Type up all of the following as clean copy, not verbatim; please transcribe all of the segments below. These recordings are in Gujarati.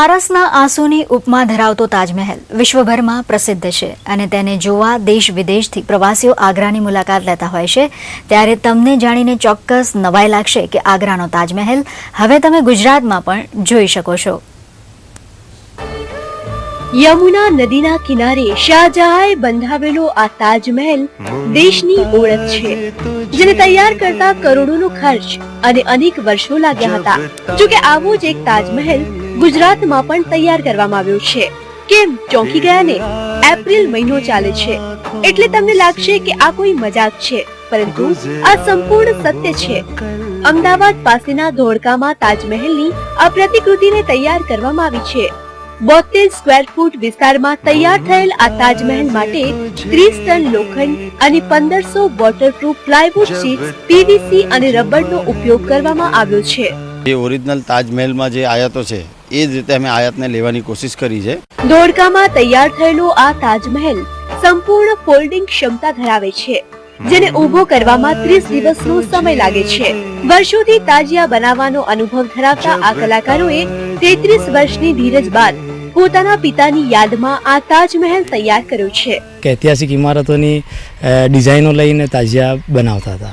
આરસના આંસુની ઉપમા ધરાવતો તાજમહેલ વિશ્વભરમાં પ્રસિદ્ધ છે અને તેને જોવા દેશ વિદેશથી પ્રવાસીઓ આગ્રાની મુલાકાત લેતા હોય છે। ત્યારે તમને જાણીને ચોક્કસ નવાઈ લાગશે કે આગ્રાનો તાજમહેલ હવે તમે ગુજરાતમાં પણ જોઈ શકો છો। યમુના નદીના કિનારે શાહજહાંએ બંધાવેલો આ તાજમહેલ દેશની ઓળખ છે, જેને તૈયાર કરતા કરોડોનો ખર્ચ અને અનેક વર્ષો લાગ્યા હતા। જો કે આવો જ એક તાજમહેલ ગુજરાતમાં પણ તૈયાર કરવામાં આવ્યો છે। કેમ ચોંકી ગયા ને? એપ્રિલ મહિનો ચાલે છે એટલે તમને લાગશે કે આ કોઈ મજાક છે, પરંતુ આ સંપૂર્ણ સત્ય છે। અમદાવાદ પાસેના ધોળકામાં તાજમહેલની આ પ્રતિકૃતિને તૈયાર કરવામાં આવી છે। 72 સ્ક્વેર ફૂટ વિસ્તારમાં તૈયાર થયેલ આ તાજમહેલ માટે 30 ટન લોખંડ અને 1500 વોટરપ્રૂફ પ્લાયવુડ શીટ્સ, પીવીસી અને રબરનો ઉપયોગ કરવામાં આવ્યો છે। જે ઓરિજિનલ તાજમહેલમાં જે આયાતો છે એ જ રીતે અમે આયાતને લેવાની કોશિશ કરી છે। ધોળકામાં તૈયાર થયેલો આ તાજમહેલ સંપૂર્ણ ફોલ્ડિંગ ક્ષમતા ધરાવે છે, જેને ઊભો કરવામાં 30 દિવસનો સમય લાગે છે। વર્ષોથી તાજિયા બનાવવાનો અનુભવ ધરાવતા આ કલાકારોએ 33 વર્ષની ધીરજ બાદ પોતાના પિતાની યાદમાં આ તાજમહેલ તૈયાર કર્યો છે। ઐતિહાસિક ઇમારતોની ડિઝાઇનો લઈને તાજિયા બનાવતા હતા।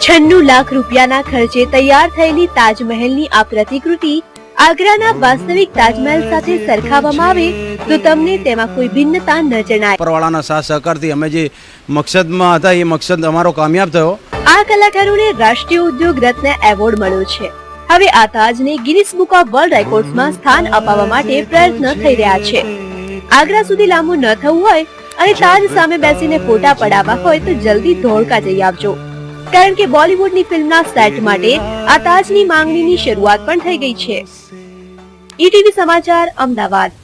96 લાખ રૂપિયાના ખર્ચે તૈયાર થયેલી તાજમહેલની આ પ્રતિકૃતિ આગ્રાના વાસ્તવિક તાજમહેલ સાથે સરખાવવામાં આવે તો તમને તેમાં કોઈ ભિન્નતા ન જણાય। પરવાળાના સાથ સહકારથી અમે જે મકસદમાં હતા એ મકસદ અમારો કામયાબ થયો। આ કલાકારોને રાષ્ટ્રીય ઉદ્યોગ રત્ન એવોર્ડ મળ્યો છે। હવે આ તાજને ગિનિસ બુક ઓફ વર્લ્ડ રેકોર્ડ્સમાં સ્થાન અપાવવા માટે પ્રયત્ન થઈ રહ્યા છે। આગ્રા સુધી લાંબુ ન થવું હોય અને તાજ સામે બેસીને ફોટા પડાવવા હોય તો જલ્દી ધોળકા જઈ આવજો, કારણ કે બોલિવૂડની ફિલ્મના સેટ માટે આ તાજની માંગણીની શરૂઆત પણ થઈ ગઈ છે। ઈટીવી સમાચાર, અમદાવાદ।